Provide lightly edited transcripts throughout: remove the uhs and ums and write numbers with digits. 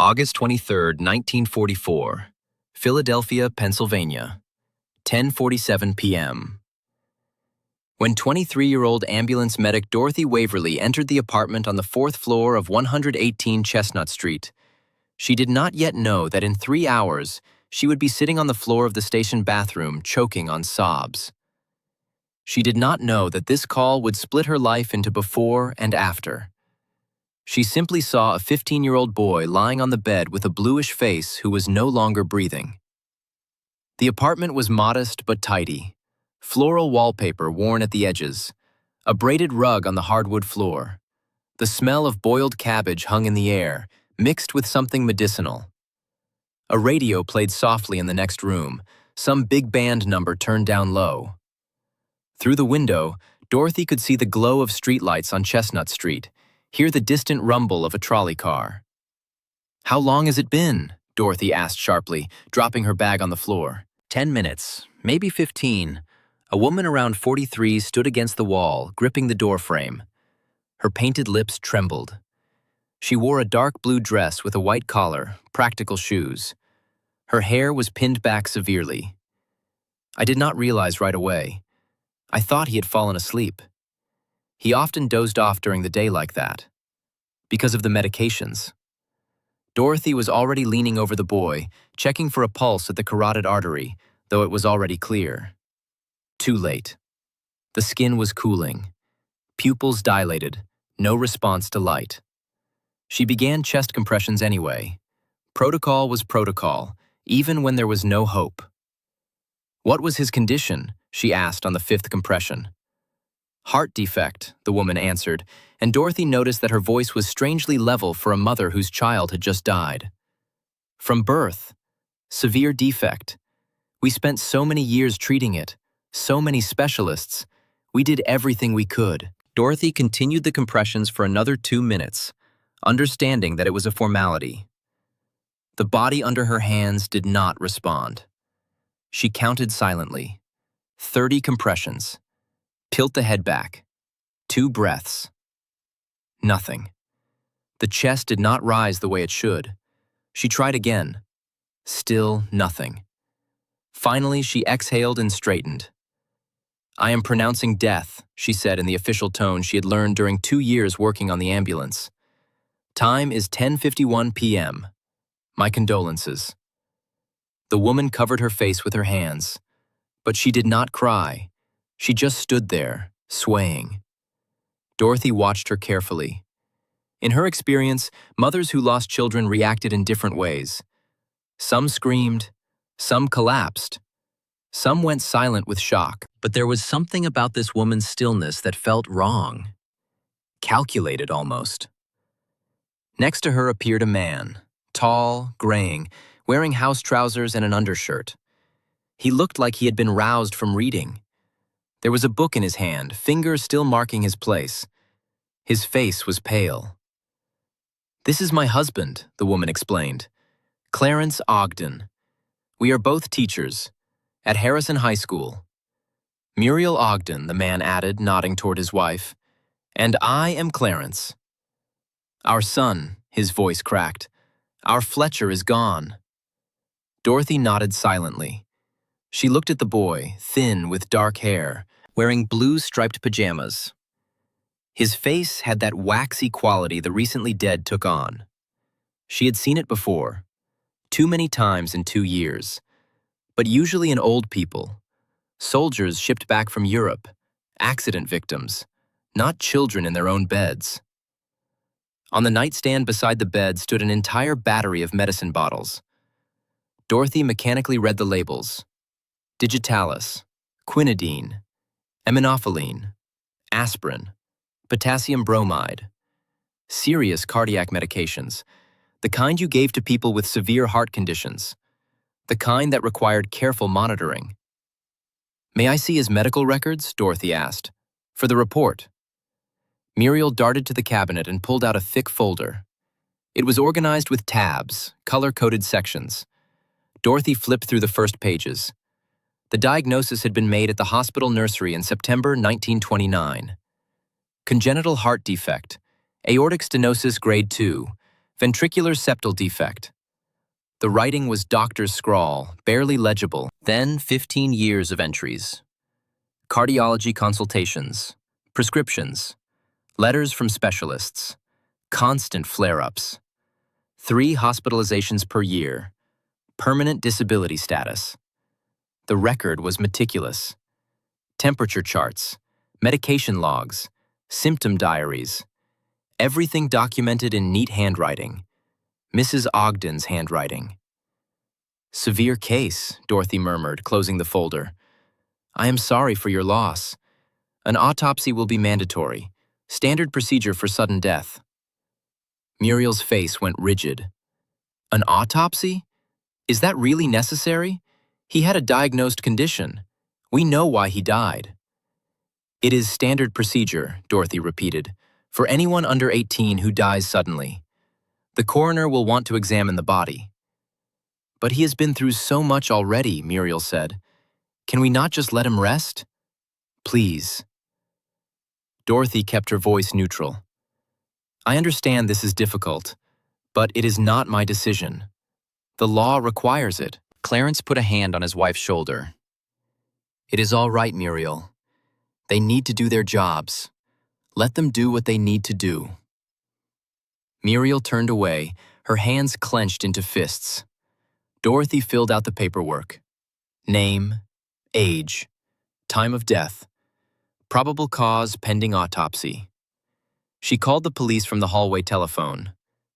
August 23, 1944, Philadelphia, Pennsylvania, 10:47 p.m. When 23-year-old ambulance medic Dorothy Waverly entered the apartment on the 4th floor of 118 Chestnut Street, she did not yet know that in 3 hours she would be sitting on the floor of the station bathroom choking on sobs. She did not know that this call would split her life into before and after. She simply saw a 15-year-old boy lying on the bed with a bluish face who was no longer breathing. The apartment was modest but tidy. Floral wallpaper worn at the edges, a braided rug on the hardwood floor. The smell of boiled cabbage hung in the air, mixed with something medicinal. A radio played softly in the next room, some big band number turned down low. Through the window, Dorothy could see the glow of streetlights on Chestnut Street, hear the distant rumble of a trolley car. "How long has it been?" Dorothy asked sharply, dropping her bag on the floor. 10 minutes, maybe 15. A woman around 43 stood against the wall, gripping the doorframe. Her painted lips trembled. She wore a dark blue dress with a white collar, practical shoes. Her hair was pinned back severely. "I did not realize right away. I thought he had fallen asleep. He often dozed off during the day like that. Because of the medications." Dorothy was already leaning over the boy, checking for a pulse at the carotid artery, though it was already clear. Too late. The skin was cooling. Pupils dilated, no response to light. She began chest compressions anyway. Protocol was protocol, even when there was no hope. "What was his condition?" she asked on the 5th compression. "Heart defect," the woman answered, and Dorothy noticed that her voice was strangely level for a mother whose child had just died. "From birth. Severe defect. We spent so many years treating it, so many specialists. We did everything we could." Dorothy continued the compressions for another 2 minutes, understanding that it was a formality. The body under her hands did not respond. She counted silently. 30 compressions. Tilt the head back. 2 breaths. Nothing. The chest did not rise the way it should. She tried again. Still nothing. Finally, she exhaled and straightened. "I am pronouncing death," she said in the official tone she had learned during 2 years working on the ambulance. "Time is 10:51 p.m. My condolences." The woman covered her face with her hands, but she did not cry. She just stood there, swaying. Dorothy watched her carefully. In her experience, mothers who lost children reacted in different ways. Some screamed, some collapsed, some went silent with shock. But there was something about this woman's stillness that felt wrong, calculated almost. Next to her appeared a man, tall, graying, wearing house trousers and an undershirt. He looked like he had been roused from reading. There was a book in his hand, fingers still marking his place. His face was pale. "This is my husband," the woman explained. "Clarence Ogden. We are both teachers, at Harrison High School." "Muriel Ogden," the man added, nodding toward his wife. "And I am Clarence." "Our son," his voice cracked. "Our Fletcher is gone." Dorothy nodded silently. She looked at the boy, thin with dark hair, wearing blue striped pajamas. His face had that waxy quality the recently dead took on. She had seen it before, too many times in 2 years, but usually in old people, soldiers shipped back from Europe, accident victims, not children in their own beds. On the nightstand beside the bed stood an entire battery of medicine bottles. Dorothy mechanically read the labels: digitalis, quinidine, aminophylline, aspirin, potassium bromide. Serious cardiac medications, the kind you gave to people with severe heart conditions, the kind that required careful monitoring. "May I see his medical records?" Dorothy asked. "For the report." Muriel darted to the cabinet and pulled out a thick folder. It was organized with tabs, color-coded sections. Dorothy flipped through the first pages. The diagnosis had been made at the hospital nursery in September 1929. Congenital heart defect, aortic stenosis grade 2, Ventricular septal defect. The writing was doctor's scrawl, barely legible. Then 15 years of entries. Cardiology consultations, prescriptions, letters from specialists, constant flare-ups. 3 hospitalizations per year, permanent disability status. The record was meticulous. Temperature charts, medication logs, symptom diaries, everything documented in neat handwriting. Mrs. Ogden's handwriting. Severe case, Dorothy murmured, closing the folder. I am sorry for your loss. An autopsy will be mandatory. Standard procedure for sudden death. Muriel's face went rigid. An autopsy? Is that really necessary? He had a diagnosed condition. We know why he died. It is standard procedure, Dorothy repeated, for anyone under 18 who dies suddenly. The coroner will want to examine the body. But he has been through so much already, Muriel said. Can we not just let him rest? Please. Dorothy kept her voice neutral. I understand this is difficult, but it is not my decision. The law requires it. Clarence put a hand on his wife's shoulder. It is all right, Muriel. They need to do their jobs. Let them do what they need to do. Muriel turned away, her hands clenched into fists. Dorothy filled out the paperwork. Name, age, time of death, probable cause pending autopsy. She called the police from the hallway telephone,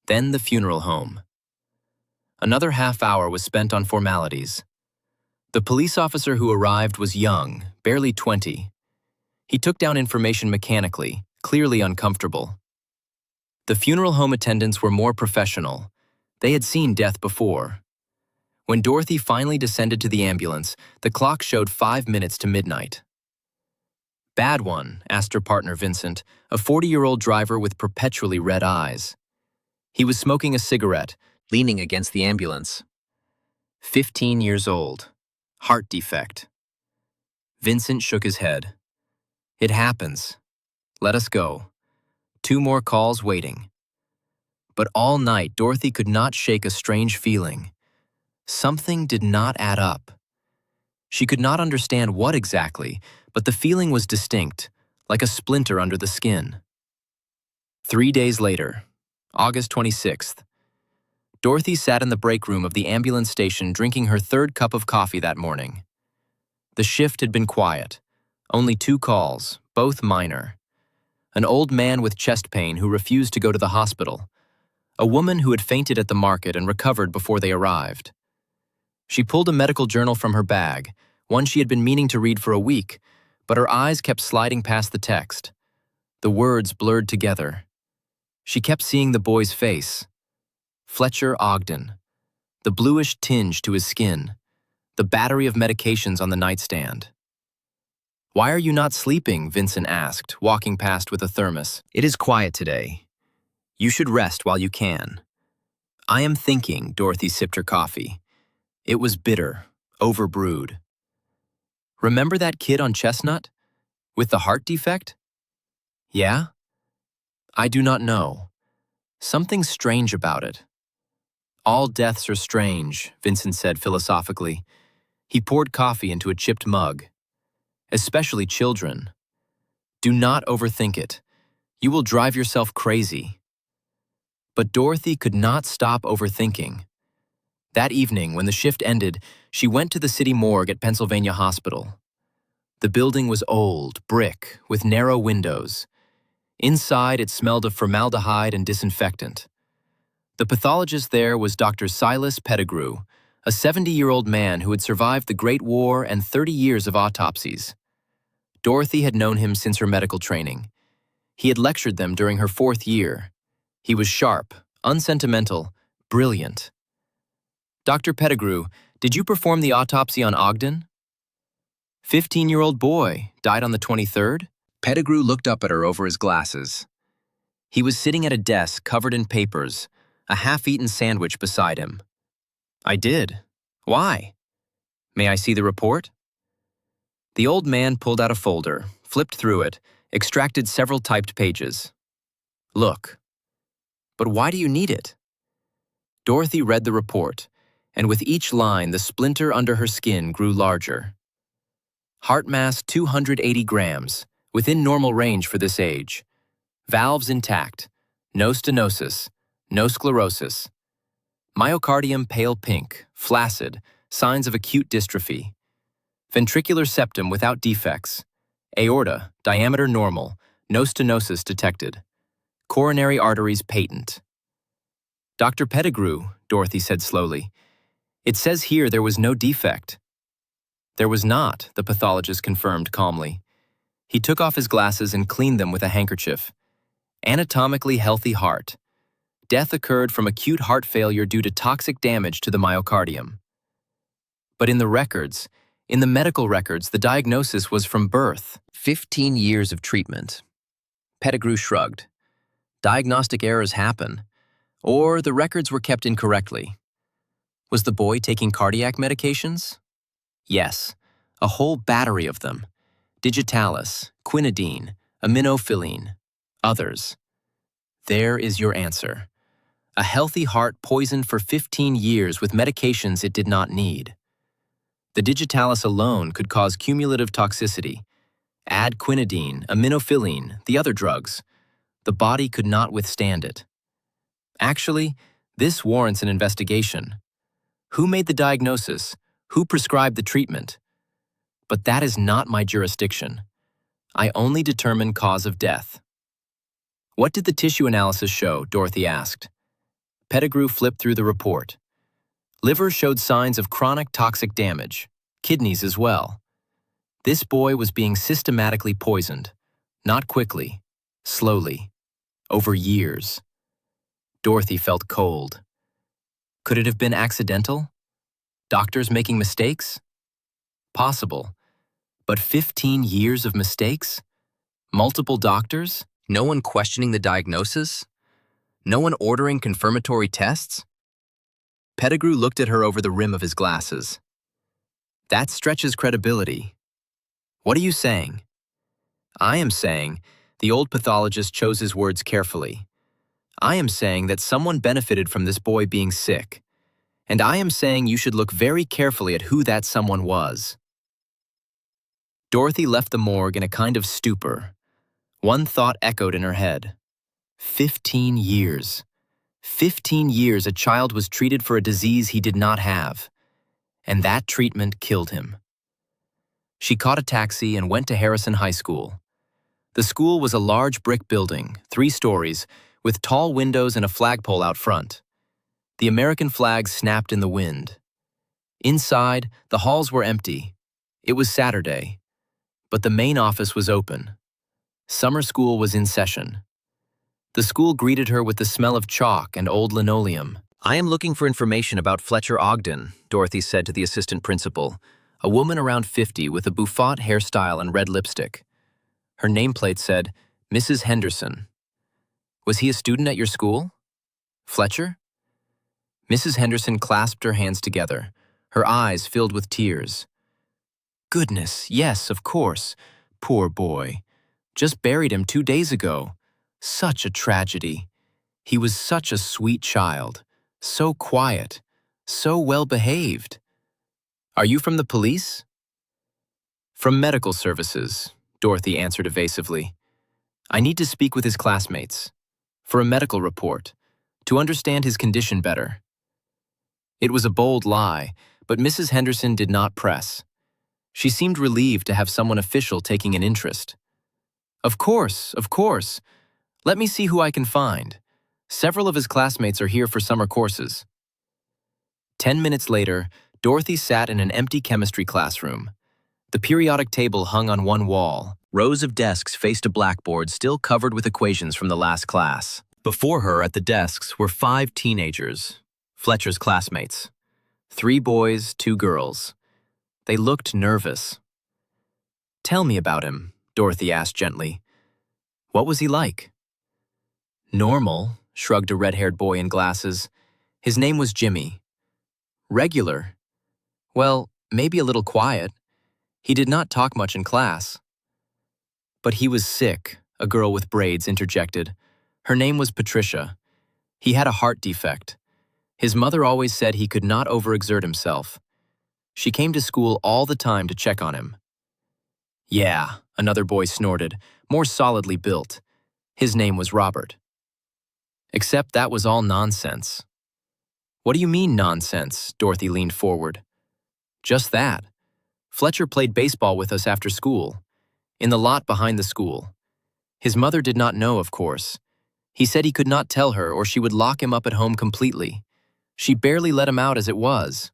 then the funeral home. Another half hour was spent on formalities. The police officer who arrived was young, barely 20. He took down information mechanically, clearly uncomfortable. The funeral home attendants were more professional. They had seen death before. When Dorothy finally descended to the ambulance, the clock showed 5 minutes to midnight. Bad one, asked her partner Vincent, a 40-year-old driver with perpetually red eyes. He was smoking a cigarette, leaning against the ambulance. 15 years old. Heart defect. Vincent shook his head. It happens. Let us go. 2 more calls waiting. But all night, Dorothy could not shake a strange feeling. Something did not add up. She could not understand what exactly, but the feeling was distinct, like a splinter under the skin. 3 days later, August 26th, Dorothy sat in the break room of the ambulance station drinking her 3rd cup of coffee that morning. The shift had been quiet. Only 2 calls, both minor. An old man with chest pain who refused to go to the hospital. A woman who had fainted at the market and recovered before they arrived. She pulled a medical journal from her bag, one she had been meaning to read for a week, but her eyes kept sliding past the text. The words blurred together. She kept seeing the boy's face. Fletcher Ogden. The bluish tinge to his skin. The battery of medications on the nightstand. Why are you not sleeping? Vincent asked, walking past with a thermos. It is quiet today. You should rest while you can. I am thinking, Dorothy sipped her coffee. It was bitter, overbrewed. Remember that kid on Chestnut? With the heart defect? Yeah? I do not know. Something strange about it. All deaths are strange, Vincent said philosophically. He poured coffee into a chipped mug. Especially children. Do not overthink it. You will drive yourself crazy. But Dorothy could not stop overthinking. That evening, when the shift ended, she went to the city morgue at Pennsylvania Hospital. The building was old, brick, with narrow windows. Inside, it smelled of formaldehyde and disinfectant. The pathologist there was Dr. Silas Pettigrew, a 70-year-old man who had survived the Great War and 30 years of autopsies. Dorothy had known him since her medical training. He had lectured them during her 4th year. He was sharp, unsentimental, brilliant. Dr. Pettigrew, did you perform the autopsy on Ogden? 15-year-old boy, died on the 23rd? Pettigrew looked up at her over his glasses. He was sitting at a desk covered in papers, a half-eaten sandwich beside him. I did. Why? May I see the report? The old man pulled out a folder, flipped through it, extracted several typed pages. Look. But why do you need it? Dorothy read the report, and with each line, the splinter under her skin grew larger. Heart mass 280 grams, within normal range for this age. Valves intact, no stenosis, no sclerosis. Myocardium pale pink, flaccid, signs of acute dystrophy. Ventricular septum without defects. Aorta, diameter normal, no stenosis detected. Coronary arteries patent. Dr. Pettigrew, Dorothy said slowly, it says here there was no defect. There was not, the pathologist confirmed calmly. He took off his glasses and cleaned them with a handkerchief. Anatomically healthy heart. Death occurred from acute heart failure due to toxic damage to the myocardium. But in the records, in the medical records, the diagnosis was from birth. 15 years of treatment. Pettigrew shrugged. Diagnostic errors happen, or the records were kept incorrectly. Was the boy taking cardiac medications? Yes, a whole battery of them. Digitalis, quinidine, aminophylline, others. There is your answer. A healthy heart poisoned for 15 years with medications it did not need. The digitalis alone could cause cumulative toxicity. Add quinidine, aminophylline, the other drugs. The body could not withstand it. Actually, this warrants an investigation. Who made the diagnosis? Who prescribed the treatment? But that is not my jurisdiction. I only determine cause of death. What did the tissue analysis show? Dorothy asked. Pettigrew flipped through the report. Liver showed signs of chronic toxic damage, kidneys as well. This boy was being systematically poisoned, not quickly, slowly, over years. Dorothy felt cold. Could it have been accidental? Doctors making mistakes? Possible. But 15 years of mistakes? Multiple doctors? No one questioning the diagnosis? No one ordering confirmatory tests? Pettigrew looked at her over the rim of his glasses. That stretches credibility. What are you saying? I am saying the old pathologist chose his words carefully. I am saying that someone benefited from this boy being sick. And I am saying you should look very carefully at who that someone was. Dorothy left the morgue in a kind of stupor. One thought echoed in her head. 15 years. 15 years a child was treated for a disease he did not have. And that treatment killed him. She caught a taxi and went to Harrison High School. The school was a large brick building, 3 stories, with tall windows and a flagpole out front. The American flag snapped in the wind. Inside, the halls were empty. It was Saturday, but the main office was open. Summer school was in session. The school greeted her with the smell of chalk and old linoleum. I am looking for information about Fletcher Ogden, Dorothy said to the assistant principal, a woman around 50 with a bouffant hairstyle and red lipstick. Her nameplate said, Mrs. Henderson. Was he a student at your school? Fletcher? Mrs. Henderson clasped her hands together, her eyes filled with tears. Goodness, yes, of course. Poor boy. Just buried him 2 days ago. Such a tragedy. He was such a sweet child, so quiet, so well behaved. Are you from the police? From medical services, Dorothy answered evasively. I need to speak with his classmates, for a medical report, to understand his condition better. It was a bold lie, but Mrs. Henderson did not press. She seemed relieved to have someone official taking an interest. Of course, of course. Let me see who I can find. Several of his classmates are here for summer courses. 10 minutes later, Dorothy sat in an empty chemistry classroom. The periodic table hung on one wall. Rows of desks faced a blackboard still covered with equations from the last class. Before her at the desks were 5 teenagers, Fletcher's classmates. 3 boys, 2 girls. They looked nervous. Tell me about him, Dorothy asked gently. What was he like? Normal, shrugged a red-haired boy in glasses. His name was Jimmy. Regular. Well, maybe a little quiet. He did not talk much in class. But he was sick, a girl with braids interjected. Her name was Patricia. He had a heart defect. His mother always said he could not overexert himself. She came to school all the time to check on him. Yeah, another boy snorted, more solidly built. His name was Robert. Except that was all nonsense. What do you mean nonsense? Dorothy leaned forward. Just that. Fletcher played baseball with us after school, in the lot behind the school. His mother did not know, of course. He said he could not tell her or she would lock him up at home completely. She barely let him out as it was.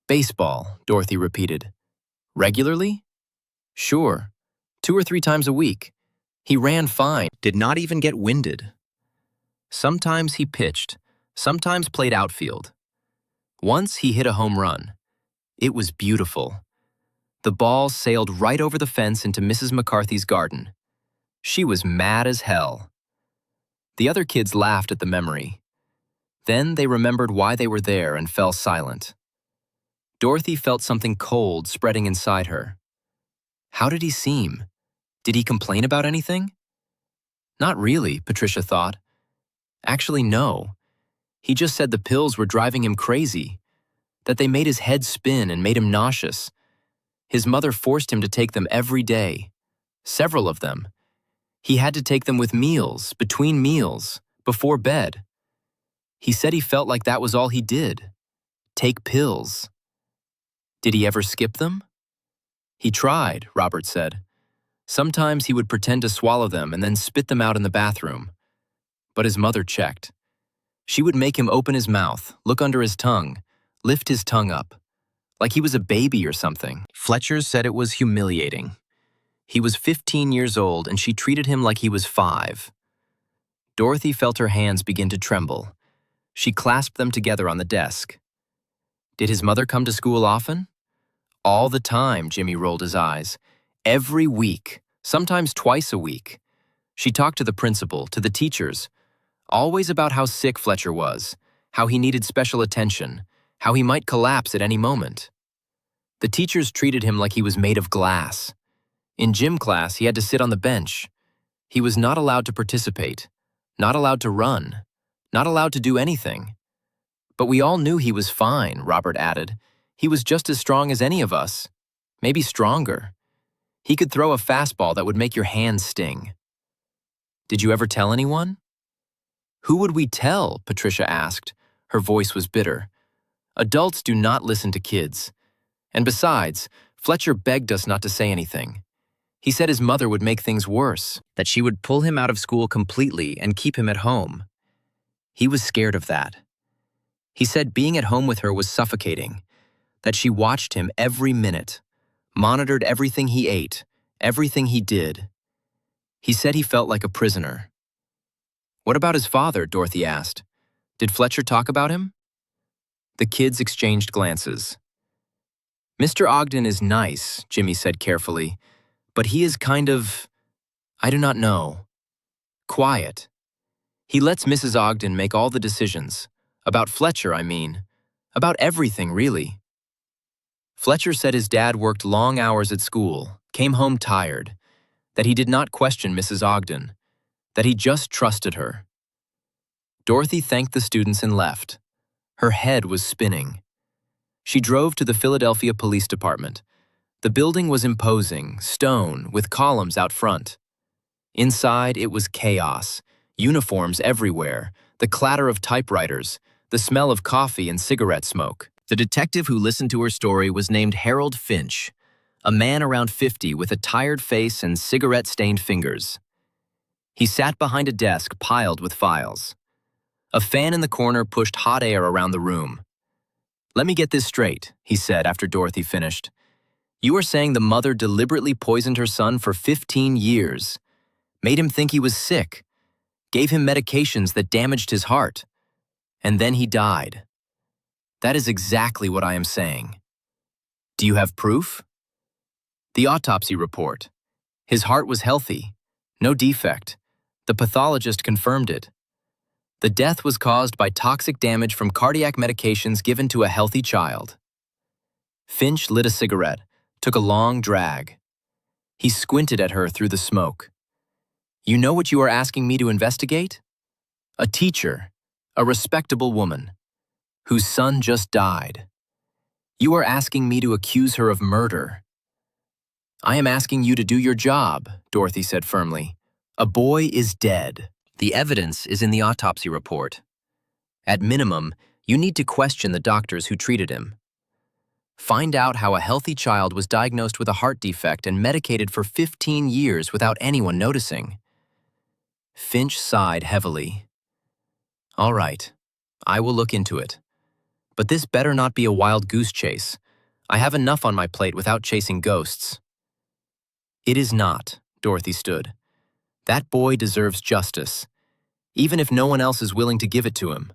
Baseball, Dorothy repeated. Regularly? Sure. 2 or 3 times a week. He ran fine, did not even get winded. Sometimes he pitched, sometimes played outfield. Once he hit a home run. It was beautiful. The ball sailed right over the fence into Mrs. McCarthy's garden. She was mad as hell. The other kids laughed at the memory. Then they remembered why they were there and fell silent. Dorothy felt something cold spreading inside her. How did he seem? Did he complain about anything? Not really, Patricia thought. Actually, no. He just said the pills were driving him crazy, that they made his head spin and made him nauseous. His mother forced him to take them every day, several of them. He had to take them with meals, between meals, before bed. He said he felt like that was all he did, take pills. Did he ever skip them? He tried, Robert said. Sometimes he would pretend to swallow them and then spit them out in the bathroom. But his mother checked. She would make him open his mouth, look under his tongue, lift his tongue up, like he was a baby or something. Fletcher said it was humiliating. He was 15 years old and she treated him like he was 5. Dorothy felt her hands begin to tremble. She clasped them together on the desk. Did his mother come to school often? All the time, Jimmy rolled his eyes. Every week, sometimes twice a week. She talked to the principal, to the teachers, always about how sick Fletcher was, how he needed special attention, how he might collapse at any moment. The teachers treated him like he was made of glass. In gym class, he had to sit on the bench. He was not allowed to participate, not allowed to run, not allowed to do anything. But we all knew he was fine, Robert added. He was just as strong as any of us, maybe stronger. He could throw a fastball that would make your hands sting. Did you ever tell anyone? Who would we tell? Patricia asked. Her voice was bitter. Adults do not listen to kids. And besides, Fletcher begged us not to say anything. He said his mother would make things worse, that she would pull him out of school completely and keep him at home. He was scared of that. He said being at home with her was suffocating, that she watched him every minute, monitored everything he ate, everything he did. He said he felt like a prisoner. What about his father? Dorothy asked. Did Fletcher talk about him? The kids exchanged glances. Mr. Ogden is nice, Jimmy said carefully, but he is kind of, I do not know, quiet. He lets Mrs. Ogden make all the decisions. About Fletcher, I mean. About everything, really. Fletcher said his dad worked long hours at school, came home tired, that he did not question Mrs. Ogden, that he just trusted her. Dorothy thanked the students and left. Her head was spinning. She drove to the Philadelphia Police Department. The building was imposing, stone, with columns out front. Inside, it was chaos, uniforms everywhere, the clatter of typewriters, the smell of coffee and cigarette smoke. The detective who listened to her story was named Harold Finch, a man around 50 with a tired face and cigarette-stained fingers. He sat behind a desk piled with files. A fan in the corner pushed hot air around the room. Let me get this straight, he said after Dorothy finished. You are saying the mother deliberately poisoned her son for 15 years, made him think he was sick, gave him medications that damaged his heart, and then he died. That is exactly what I am saying. Do you have proof? The autopsy report. His heart was healthy, no defect. The pathologist confirmed it. The death was caused by toxic damage from cardiac medications given to a healthy child. Finch lit a cigarette, took a long drag. He squinted at her through the smoke. You know what you are asking me to investigate? A teacher, a respectable woman. whose son just died. You are asking me to accuse her of murder. I am asking you to do your job, Dorothy said firmly. A boy is dead. The evidence is in the autopsy report. At minimum, you need to question the doctors who treated him. Find out how a healthy child was diagnosed with a heart defect and medicated for 15 years without anyone noticing. Finch sighed heavily. All right, I will look into it. But this better not be a wild goose chase. I have enough on my plate without chasing ghosts. It is not, Dorothy stood. That boy deserves justice, even if no one else is willing to give it to him.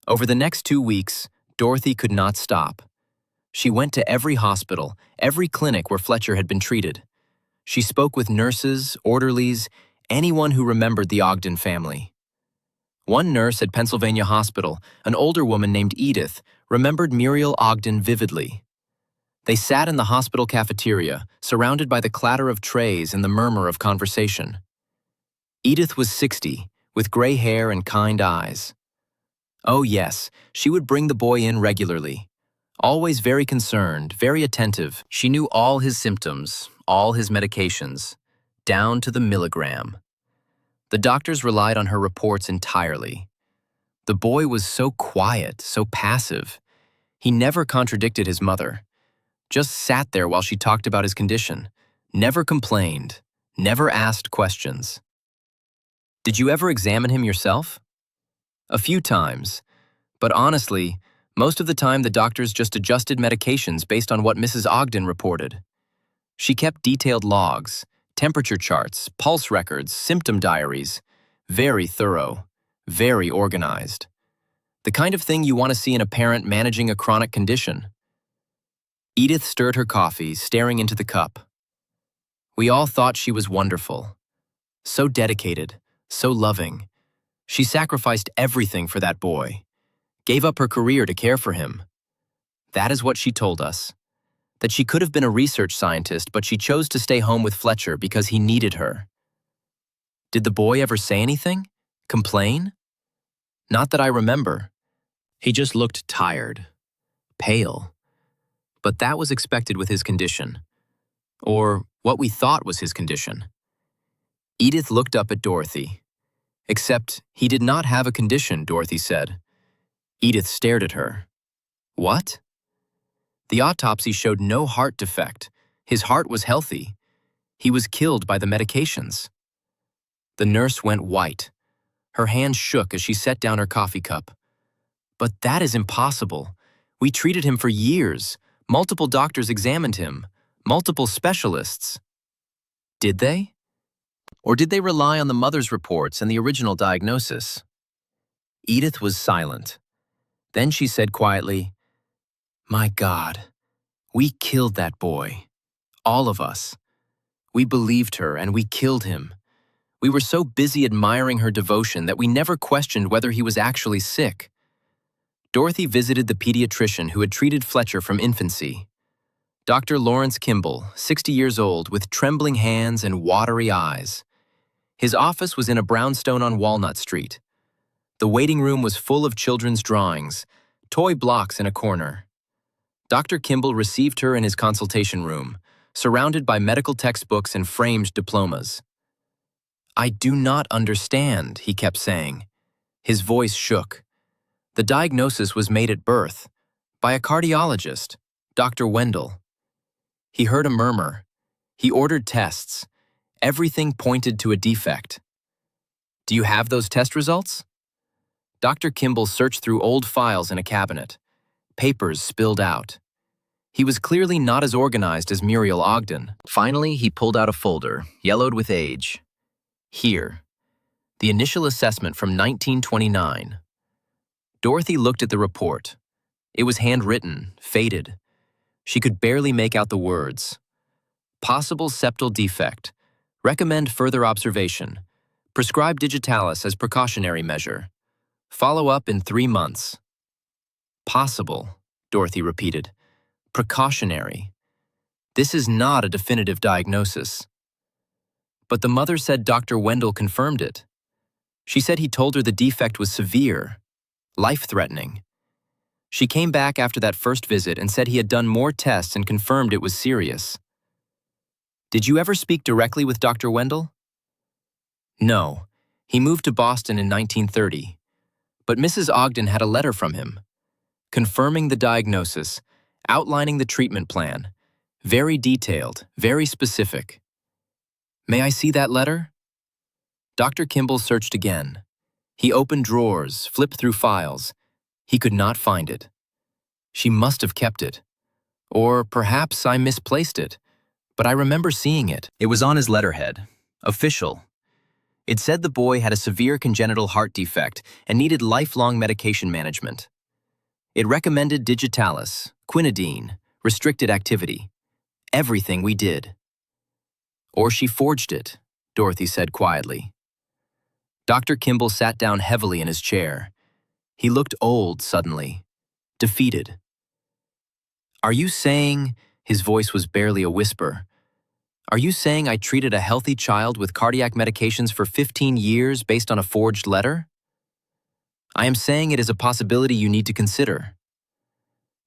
Over the next 2 weeks, Dorothy could not stop. She went to every hospital, every clinic where Fletcher had been treated. She spoke with nurses, orderlies, anyone who remembered the Ogden family. One nurse at Pennsylvania Hospital, an older woman named Edith, remembered Muriel Ogden vividly. They sat in the hospital cafeteria, surrounded by the clatter of trays and the murmur of conversation. Edith was 60, with gray hair and kind eyes. Oh yes, she would bring the boy in regularly. Always very concerned, very attentive. She knew all his symptoms, all his medications, down to the milligram. The doctors relied on her reports entirely. The boy was so quiet, so passive. He never contradicted his mother. Just sat there while she talked about his condition. Never complained. Never asked questions. Did you ever examine him yourself? A few times. But honestly, most of the time the doctors just adjusted medications based on what Mrs. Ogden reported. She kept detailed logs, temperature charts, pulse records, symptom diaries. Very thorough, very organized. The kind of thing you want to see in a parent managing a chronic condition. Edith stirred her coffee, staring into the cup. We all thought she was wonderful. So dedicated, so loving. She sacrificed everything for that boy. Gave up her career to care for him. That is what she told us. That she could have been a research scientist, but she chose to stay home with Fletcher because he needed her. Did the boy ever say anything? Complain? Not that I remember. He just looked tired, pale. But that was expected with his condition. Or what we thought was his condition. Edith looked up at Dorothy. Except he did not have a condition, Dorothy said. Edith stared at her. What? The autopsy showed no heart defect. His heart was healthy. He was killed by the medications. The nurse went white. Her hand shook as she set down her coffee cup. But that is impossible. We treated him for years. Multiple doctors examined him. Multiple specialists. Did they? Or did they rely on the mother's reports and the original diagnosis? Edith was silent. Then she said quietly, My God, we killed that boy. All of us. We believed her and we killed him. We were so busy admiring her devotion that we never questioned whether he was actually sick. Dorothy visited the pediatrician who had treated Fletcher from infancy. Dr. Lawrence Kimball, 60 years old, with trembling hands and watery eyes. His office was in a brownstone on Walnut Street. The waiting room was full of children's drawings, toy blocks in a corner. Dr. Kimball received her in his consultation room, surrounded by medical textbooks and framed diplomas. I do not understand, he kept saying. His voice shook. The diagnosis was made at birth, by a cardiologist, Dr. Wendell. He heard a murmur. He ordered tests. Everything pointed to a defect. Do you have those test results? Dr. Kimball searched through old files in a cabinet. Papers spilled out. He was clearly not as organized as Muriel Ogden. Finally, he pulled out a folder, yellowed with age. Here. The initial assessment from 1929. Dorothy looked at the report. It was handwritten, faded. She could barely make out the words. Possible septal defect. Recommend further observation. Prescribe digitalis as precautionary measure. Follow up in 3 months. Possible, Dorothy repeated. Precautionary. This is not a definitive diagnosis. But the mother said Dr. Wendell confirmed it. She said he told her the defect was severe, life-threatening. She came back after that first visit and said he had done more tests and confirmed it was serious. Did you ever speak directly with Dr. Wendell? No. He moved to Boston in 1930. But Mrs. Ogden had a letter from him, confirming the diagnosis, outlining the treatment plan. Very detailed, very specific. May I see that letter? Dr. Kimball searched again. He opened drawers, flipped through files. He could not find it. She must have kept it. Or perhaps I misplaced it, but I remember seeing it. It was on his letterhead. Official. It said the boy had a severe congenital heart defect and needed lifelong medication management. It recommended digitalis, quinidine, restricted activity. Everything we did. Or she forged it, Dorothy said quietly. Dr. Kimball sat down heavily in his chair. He looked old suddenly, defeated. Are you saying, his voice was barely a whisper, are you saying I treated a healthy child with cardiac medications for 15 years based on a forged letter? I am saying it is a possibility you need to consider.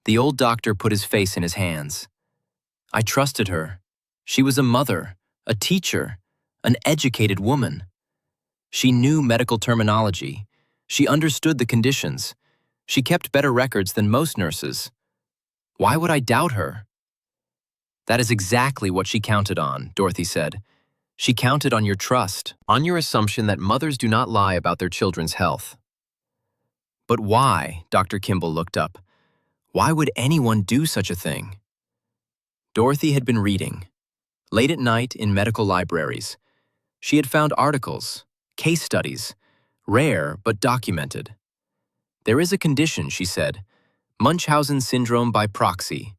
The old doctor put his face in his hands. I trusted her. She was a mother, a teacher, an educated woman. She knew medical terminology. She understood the conditions. She kept better records than most nurses. Why would I doubt her? That is exactly what she counted on, Dorothy said. She counted on your trust, on your assumption that mothers do not lie about their children's health. But why? Dr. Kimball looked up. Why would anyone do such a thing? Dorothy had been reading. Late at night in medical libraries. She had found articles, case studies, rare but documented. There is a condition, she said, Munchausen syndrome by proxy,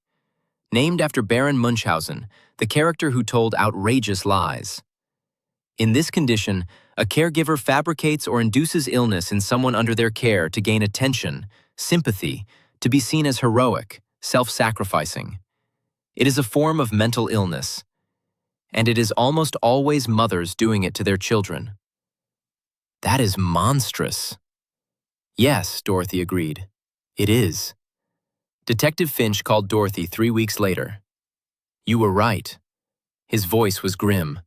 named after Baron Munchausen, the character who told outrageous lies. In this condition, a caregiver fabricates or induces illness in someone under their care to gain attention, sympathy, to be seen as heroic, self-sacrificing. It is a form of mental illness, and it is almost always mothers doing it to their children. That is monstrous. Yes, Dorothy agreed. It is. Detective Finch called Dorothy 3 weeks later. You were right. His voice was grim.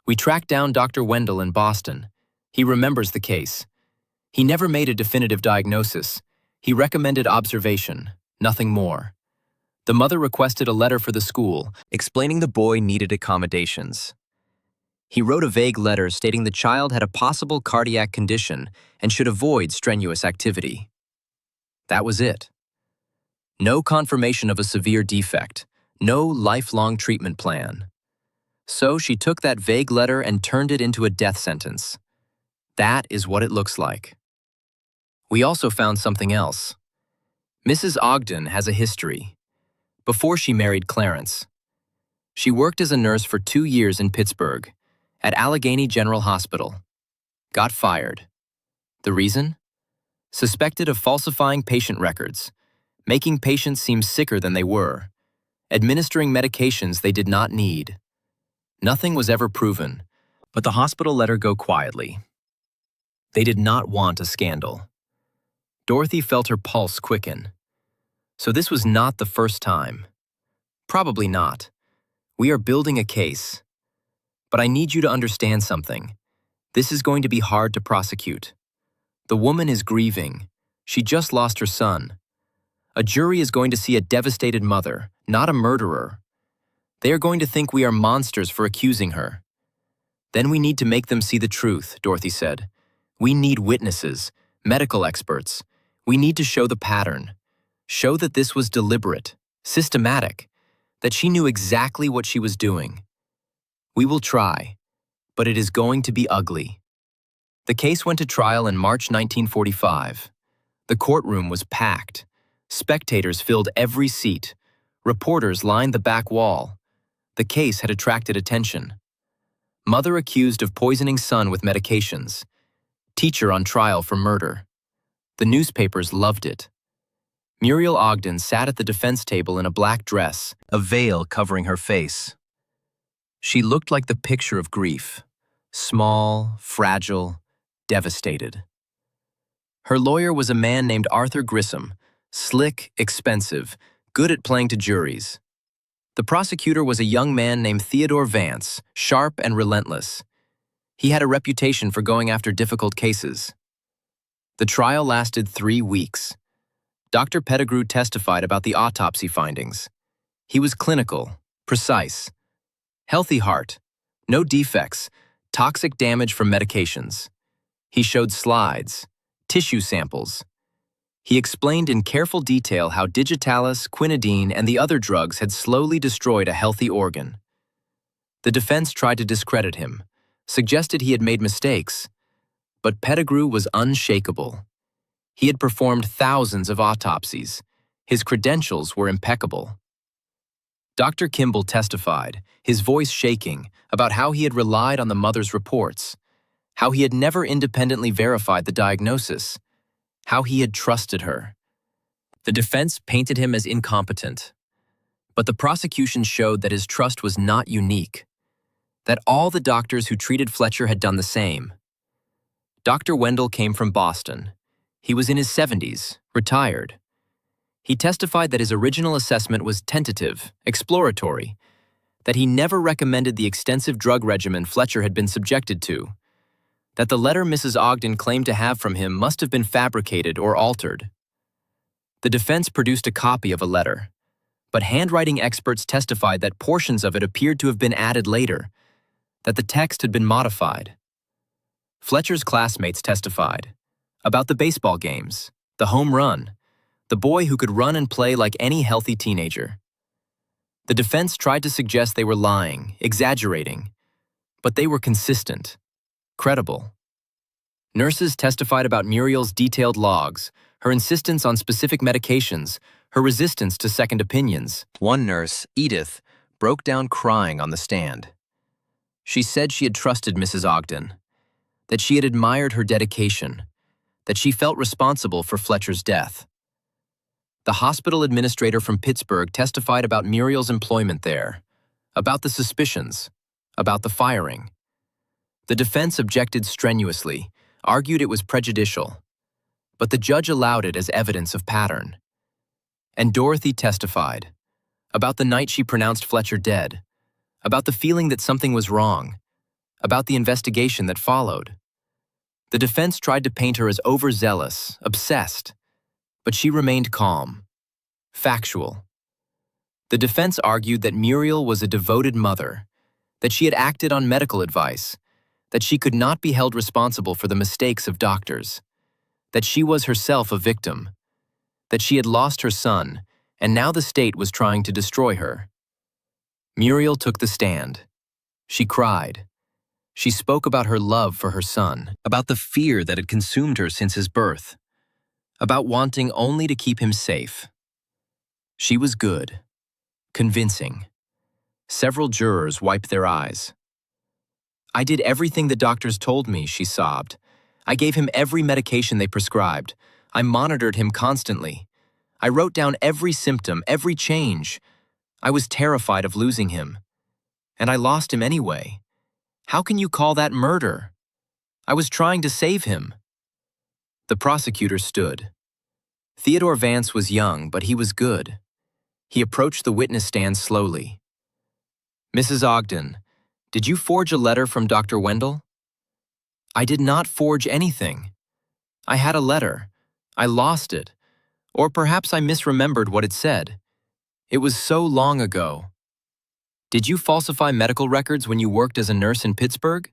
We tracked down Dr. Wendell in Boston. He remembers the case. He never made a definitive diagnosis. He recommended observation, nothing more. The mother requested a letter for the school, explaining the boy needed accommodations. He wrote a vague letter stating the child had a possible cardiac condition and should avoid strenuous activity. That was it. No confirmation of a severe defect, no lifelong treatment plan. So she took that vague letter and turned it into a death sentence. That is what it looks like. We also found something else. Mrs. Ogden has a history. Before she married Clarence, she worked as a nurse for 2 years in Pittsburgh, at Allegheny General Hospital. Got fired. The reason? Suspected of falsifying patient records, making patients seem sicker than they were, administering medications they did not need. Nothing was ever proven, but the hospital let her go quietly. They did not want a scandal. Dorothy felt her pulse quicken. So this was not the first time. Probably not. We are building a case. But I need you to understand something. This is going to be hard to prosecute. The woman is grieving. She just lost her son. A jury is going to see a devastated mother, not a murderer. They are going to think we are monsters for accusing her. Then we need to make them see the truth, Dorothy said. We need witnesses, medical experts. We need to show the pattern. Show that this was deliberate, systematic, that she knew exactly what she was doing. We will try, but it is going to be ugly. The case went to trial in March 1945. The courtroom was packed. Spectators filled every seat. Reporters lined the back wall. The case had attracted attention. Mother accused of poisoning son with medications. Teacher on trial for murder. The newspapers loved it. Muriel Ogden sat at the defense table in a black dress, a veil covering her face. She looked like the picture of grief, small, fragile, devastated. Her lawyer was a man named Arthur Grissom, Slick, expensive, good at playing to juries. The prosecutor was a young man named Theodore Vance, sharp and relentless. He had a reputation for going after difficult cases. The trial lasted 3 weeks. Dr. Pettigrew testified about the autopsy findings. He was clinical, precise. Healthy heart, no defects, toxic damage from medications. He showed slides, tissue samples. He explained in careful detail how digitalis, quinidine, and the other drugs had slowly destroyed a healthy organ. The defense tried to discredit him, suggested he had made mistakes, but Pettigrew was unshakable. He had performed thousands of autopsies. His credentials were impeccable. Dr. Kimball testified, his voice shaking, about how he had relied on the mother's reports, how he had never independently verified the diagnosis, how he had trusted her. The defense painted him as incompetent, but the prosecution showed that his trust was not unique, that all the doctors who treated Fletcher had done the same. Dr. Wendell came from Boston. He was in his 70s, retired. He testified that his original assessment was tentative, exploratory, that he never recommended the extensive drug regimen Fletcher had been subjected to, that the letter Mrs. Ogden claimed to have from him must have been fabricated or altered. The defense produced a copy of a letter, but handwriting experts testified that portions of it appeared to have been added later, that the text had been modified. Fletcher's classmates testified about the baseball games, the home run, the boy who could run and play like any healthy teenager. The defense tried to suggest they were lying, exaggerating, but they were consistent, credible. Nurses testified about Muriel's detailed logs, her insistence on specific medications, her resistance to second opinions. One nurse, Edith, broke down crying on the stand. She said she had trusted Mrs. Ogden, that she had admired her dedication, that she felt responsible for Fletcher's death. The hospital administrator from Pittsburgh testified about Muriel's employment there, about the suspicions, about the firing. The defense objected strenuously, argued it was prejudicial, but the judge allowed it as evidence of pattern. And Dorothy testified about the night she pronounced Fletcher dead, about the feeling that something was wrong, about the investigation that followed. The defense tried to paint her as overzealous, obsessed, but she remained calm, factual. The defense argued that Muriel was a devoted mother, that she had acted on medical advice, that she could not be held responsible for the mistakes of doctors, that she was herself a victim, that she had lost her son, and now the state was trying to destroy her. Muriel took the stand. She cried. She spoke about her love for her son, about the fear that had consumed her since his birth, about wanting only to keep him safe. She was good, convincing. Several jurors wiped their eyes. I did everything the doctors told me, she sobbed. I gave him every medication they prescribed. I monitored him constantly. I wrote down every symptom, every change. I was terrified of losing him. And I lost him anyway. How can you call that murder? I was trying to save him. The prosecutor stood. Theodore Vance was young, but he was good. He approached the witness stand slowly. Mrs. Ogden, did you forge a letter from Dr. Wendell? I did not forge anything. I had a letter. I lost it. Or perhaps I misremembered what it said. It was so long ago. Did you falsify medical records when you worked as a nurse in Pittsburgh?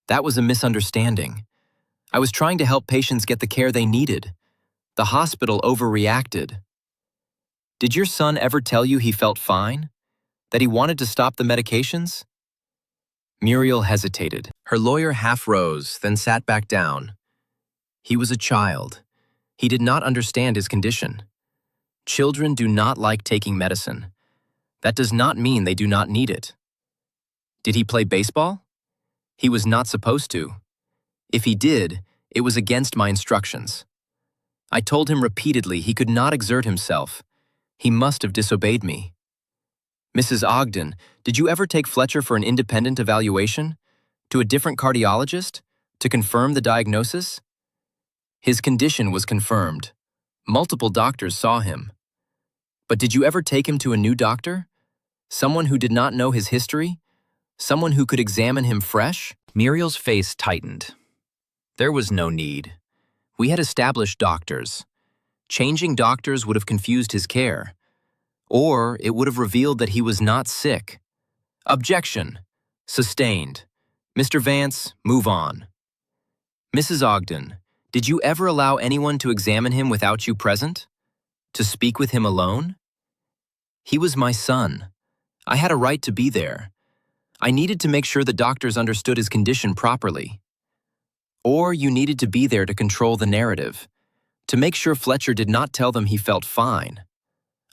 That was a misunderstanding. I was trying to help patients get the care they needed. The hospital overreacted. Did your son ever tell you he felt fine? That he wanted to stop the medications? Muriel hesitated. Her lawyer half rose, then sat back down. He was a child. He did not understand his condition. Children do not like taking medicine. That does not mean they do not need it. Did he play baseball? He was not supposed to. If he did, it was against my instructions. I told him repeatedly he could not exert himself. He must have disobeyed me. Mrs. Ogden, did you ever take Fletcher for an independent evaluation? To a different cardiologist? To confirm the diagnosis? His condition was confirmed. Multiple doctors saw him. But did you ever take him to a new doctor? Someone who did not know his history? Someone who could examine him fresh? Muriel's face tightened. There was no need. We had established doctors. Changing doctors would have confused his care. Or it would have revealed that he was not sick. Objection. Sustained. Mr. Vance, move on. Mrs. Ogden, did you ever allow anyone to examine him without you present? To speak with him alone? He was my son. I had a right to be there. I needed to make sure the doctors understood his condition properly. Or you needed to be there to control the narrative, to make sure Fletcher did not tell them he felt fine.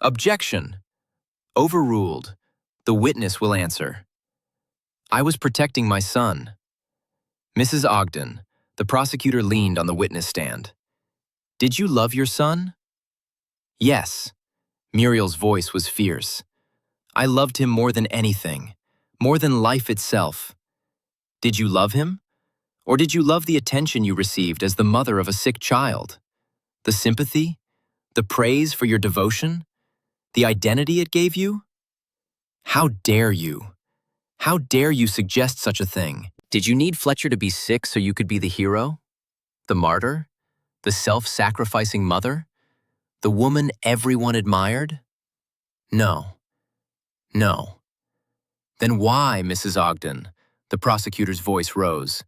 Objection. Overruled. The witness will answer. I was protecting my son. Mrs. Ogden, the prosecutor leaned on the witness stand. Did you love your son? Yes. Muriel's voice was fierce. I loved him more than anything, more than life itself. Did you love him? Or did you love the attention you received as the mother of a sick child? The sympathy? The praise for your devotion? The identity it gave you? How dare you? How dare you suggest such a thing? Did you need Fletcher to be sick so you could be the hero? The martyr? The self-sacrificing mother? The woman everyone admired? No. No. Then why, Mrs. Ogden? The prosecutor's voice rose.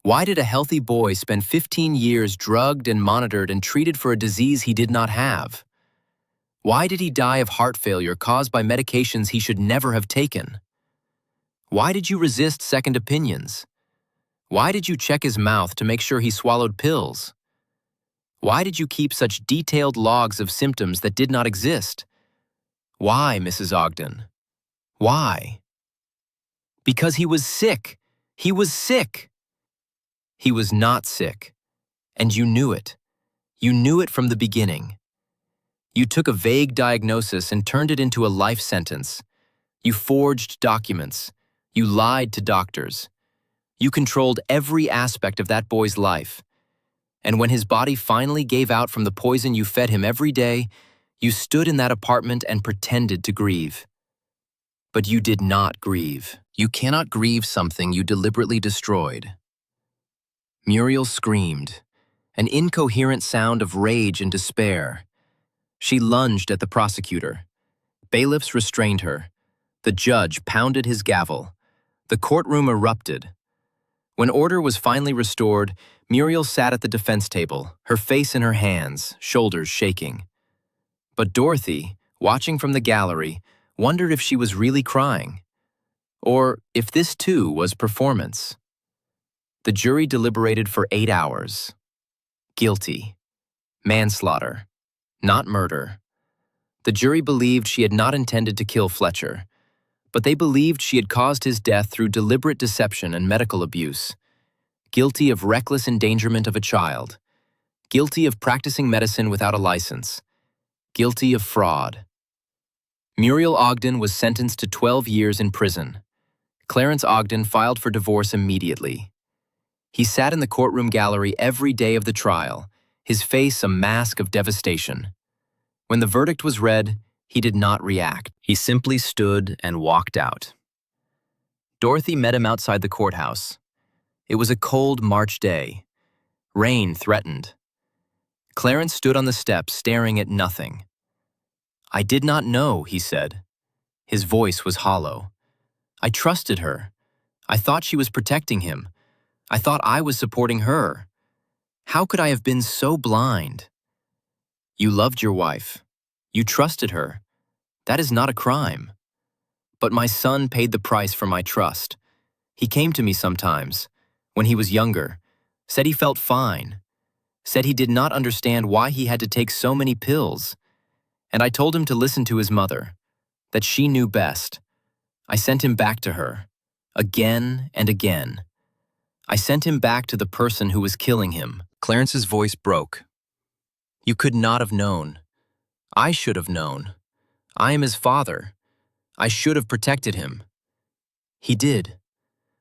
Why did a healthy boy spend 15 years drugged and monitored and treated for a disease he did not have? Why did he die of heart failure caused by medications he should never have taken? Why did you resist second opinions? Why did you check his mouth to make sure he swallowed pills? Why did you keep such detailed logs of symptoms that did not exist? Why, Mrs. Ogden? Why? Because he was sick. He was sick. He was not sick, and you knew it. You knew it from the beginning. You took a vague diagnosis and turned it into a life sentence. You forged documents. You lied to doctors. You controlled every aspect of that boy's life. And when his body finally gave out from the poison you fed him every day, you stood in that apartment and pretended to grieve. But you did not grieve. You cannot grieve something you deliberately destroyed. Muriel screamed, an incoherent sound of rage and despair. She lunged at the prosecutor. Bailiffs restrained her. The judge pounded his gavel. The courtroom erupted. When order was finally restored, Muriel sat at the defense table, her face in her hands, shoulders shaking. But Dorothy, watching from the gallery, wondered if she was really crying, or if this too was performance. The jury deliberated for 8 hours. Guilty. Manslaughter. Not murder. The jury believed she had not intended to kill Fletcher, but they believed she had caused his death through deliberate deception and medical abuse. Guilty of reckless endangerment of a child. Guilty of practicing medicine without a license. Guilty of fraud. Muriel Ogden was sentenced to 12 years in prison. Clarence Ogden filed for divorce immediately. He sat in the courtroom gallery every day of the trial, his face a mask of devastation. When the verdict was read, he did not react. He simply stood and walked out. Dorothy met him outside the courthouse. It was a cold March day. Rain threatened. Clarence stood on the steps staring at nothing. I did not know, he said. His voice was hollow. I trusted her. I thought she was protecting him. I thought I was supporting her. How could I have been so blind? You loved your wife. You trusted her. That is not a crime. But my son paid the price for my trust. He came to me sometimes, when he was younger, said he felt fine, said he did not understand why he had to take so many pills. And I told him to listen to his mother, that she knew best. I sent him back to her, again and again. I sent him back to the person who was killing him. Clarence's voice broke. You could not have known. I should have known. I am his father. I should have protected him. He did.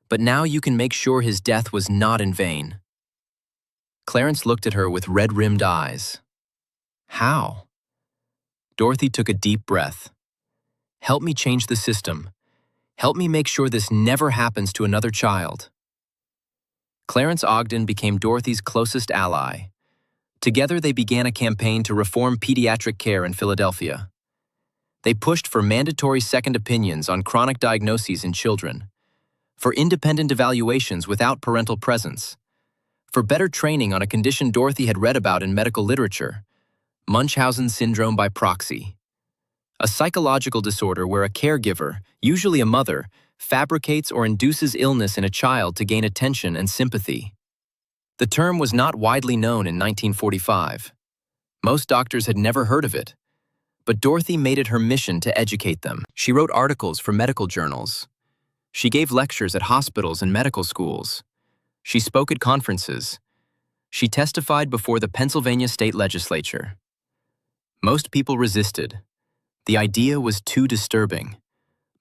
But now you can make sure his death was not in vain. Clarence looked at her with red-rimmed eyes. How? Dorothy took a deep breath. Help me change the system. Help me make sure this never happens to another child. Clarence Ogden became Dorothy's closest ally. Together, they began a campaign to reform pediatric care in Philadelphia. They pushed for mandatory second opinions on chronic diagnoses in children, for independent evaluations without parental presence, for better training on a condition Dorothy had read about in medical literature, Munchausen syndrome by proxy, a psychological disorder where a caregiver, usually a mother, fabricates or induces illness in a child to gain attention and sympathy. The term was not widely known in 1945. Most doctors had never heard of it, but Dorothy made it her mission to educate them. She wrote articles for medical journals. She gave lectures at hospitals and medical schools. She spoke at conferences. She testified before the Pennsylvania state legislature. Most people resisted. The idea was too disturbing.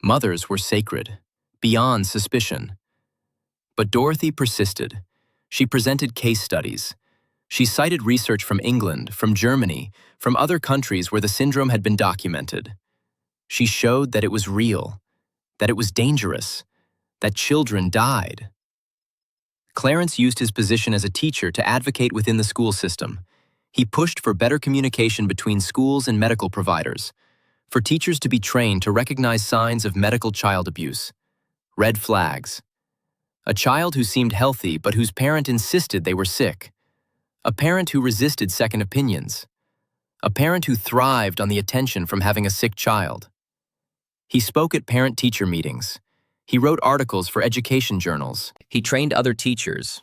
Mothers were sacred, beyond suspicion. But Dorothy persisted. She presented case studies. She cited research from England, from Germany, from other countries where the syndrome had been documented. She showed that it was real, that it was dangerous, that children died. Clarence used his position as a teacher to advocate within the school system. He pushed for better communication between schools and medical providers, for teachers to be trained to recognize signs of medical child abuse, red flags. A child who seemed healthy but whose parent insisted they were sick. A parent who resisted second opinions. A parent who thrived on the attention from having a sick child. He spoke at parent-teacher meetings. He wrote articles for education journals. He trained other teachers.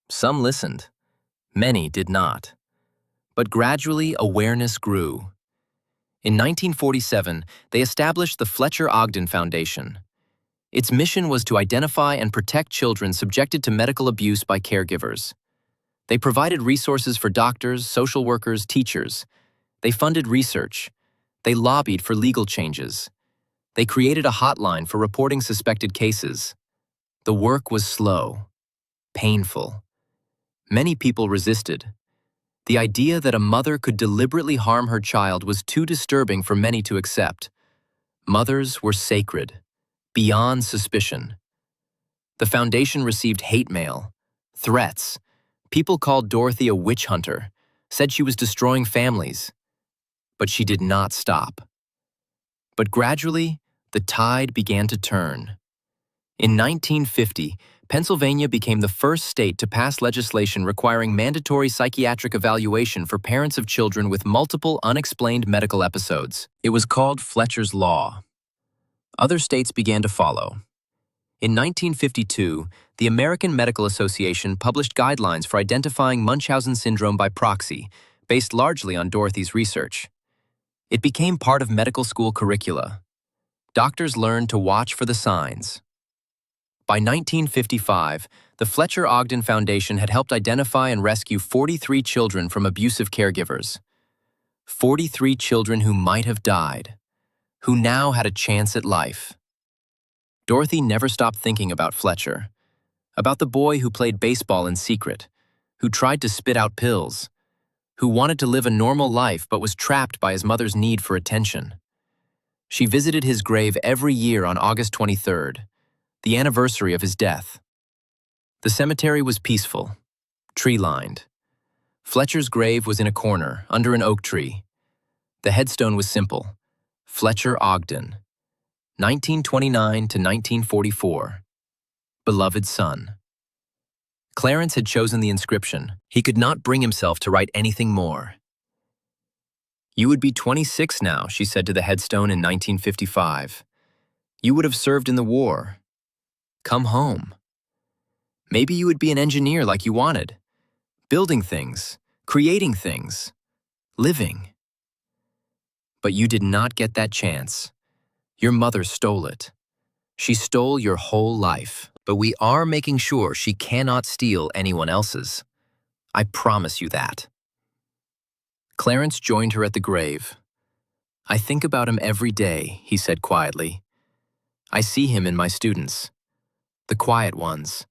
Some listened. Many did not. But gradually, awareness grew. In 1947, they established the Fletcher Ogden Foundation. Its mission was to identify and protect children subjected to medical abuse by caregivers. They provided resources for doctors, social workers, teachers. They funded research. They lobbied for legal changes. They created a hotline for reporting suspected cases. The work was slow, painful. Many people resisted. The idea that a mother could deliberately harm her child was too disturbing for many to accept. Mothers were sacred, beyond suspicion. The foundation received hate mail, threats. People called Dorothy a witch hunter, said she was destroying families. But she did not stop. But gradually, the tide began to turn. In 1950, Pennsylvania became the first state to pass legislation requiring mandatory psychiatric evaluation for parents of children with multiple unexplained medical episodes. It was called Fletcher's Law. Other states began to follow. In 1952, the American Medical Association published guidelines for identifying Munchausen syndrome by proxy, based largely on Dorothy's research. It became part of medical school curricula. Doctors learned to watch for the signs. By 1955, the Fletcher Ogden Foundation had helped identify and rescue 43 children from abusive caregivers. 43 children who might have died, who now had a chance at life. Dorothy never stopped thinking about Fletcher, about the boy who played baseball in secret, who tried to spit out pills, who wanted to live a normal life but was trapped by his mother's need for attention. She visited his grave every year on August 23rd, the anniversary of his death. The cemetery was peaceful, tree-lined. Fletcher's grave was in a corner, under an oak tree. The headstone was simple: Fletcher Ogden, 1929 to 1944. Beloved son. Clarence had chosen the inscription. He could not bring himself to write anything more. You would be 26 now, she said to the headstone in 1955. You would have served in the war. Come home. Maybe you would be an engineer like you wanted, building things, creating things, living. But you did not get that chance. Your mother stole it. She stole your whole life, but we are making sure she cannot steal anyone else's. I promise you that. Clarence joined her at the grave. I think about him every day, he said quietly. I see him in my students. The quiet ones.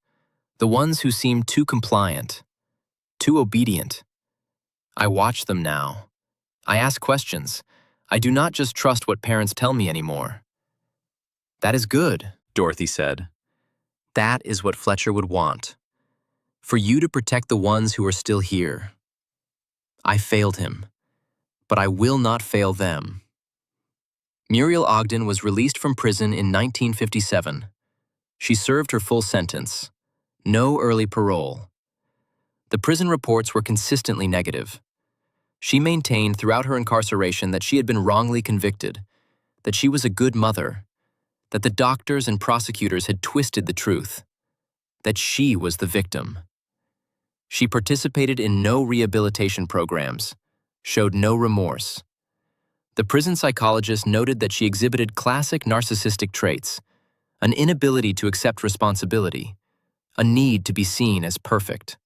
The ones who seem too compliant, too obedient. I watch them now, I ask questions. I do not just trust what parents tell me anymore." "That is good," Dorothy said. "That is what Fletcher would want. For you to protect the ones who are still here. I failed him, but I will not fail them." Muriel Ogden was released from prison in 1957. She served her full sentence. No early parole. The prison reports were consistently negative. She maintained throughout her incarceration that she had been wrongly convicted, that she was a good mother, that the doctors and prosecutors had twisted the truth, that she was the victim. She participated in no rehabilitation programs, showed no remorse. The prison psychologist noted that she exhibited classic narcissistic traits, an inability to accept responsibility, a need to be seen as perfect.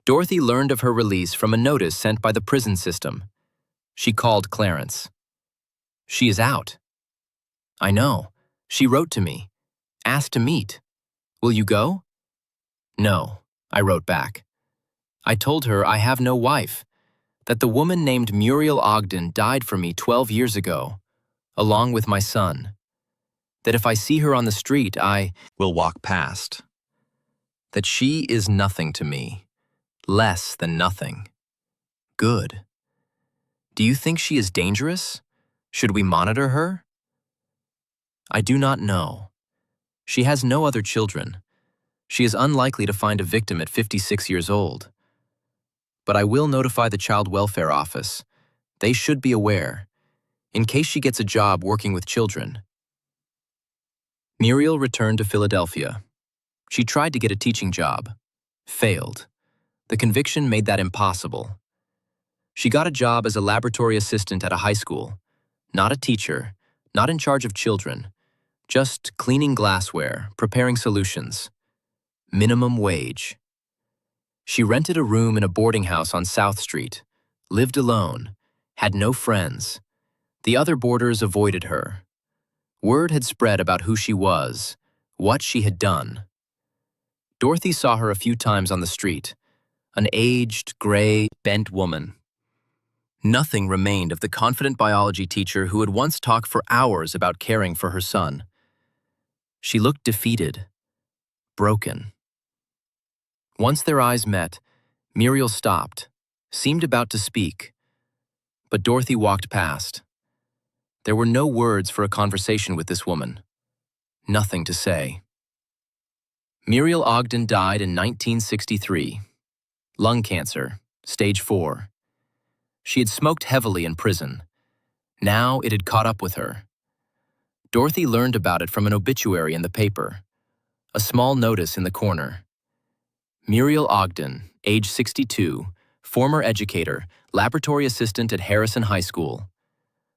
Dorothy learned of her release from a notice sent by the prison system. She called Clarence. "She is out." "I know. She wrote to me. Asked to meet. Will you go?" "No," I wrote back. I told her I have no wife, that the woman named Muriel Ogden died for me 12 years ago, along with my son. That if I see her on the street, I will walk past. That she is nothing to me, less than nothing. Good. Do you think she is dangerous? Should we monitor her? I do not know. She has no other children. She is unlikely to find a victim at 56 years old. But I will notify the Child Welfare Office. They should be aware, in case she gets a job working with children. Muriel returned to Philadelphia. She tried to get a teaching job. Failed. The conviction made that impossible. She got a job as a laboratory assistant at a high school. Not a teacher, not in charge of children, just cleaning glassware, preparing solutions. Minimum wage. She rented a room in a boarding house on South Street, lived alone, had no friends. The other boarders avoided her. Word had spread about who she was, what she had done. Dorothy saw her a few times on the street, an aged, gray, bent woman. Nothing remained of the confident biology teacher who had once talked for hours about caring for her son. She looked defeated, broken. Once their eyes met, Muriel stopped, seemed about to speak. But Dorothy walked past. There were no words for a conversation with this woman. Nothing to say. Muriel Ogden died in 1963. Lung cancer, stage 4. She had smoked heavily in prison. Now it had caught up with her. Dorothy learned about it from an obituary in the paper. A small notice in the corner. Muriel Ogden, age 62, former educator, laboratory assistant at Harrison High School.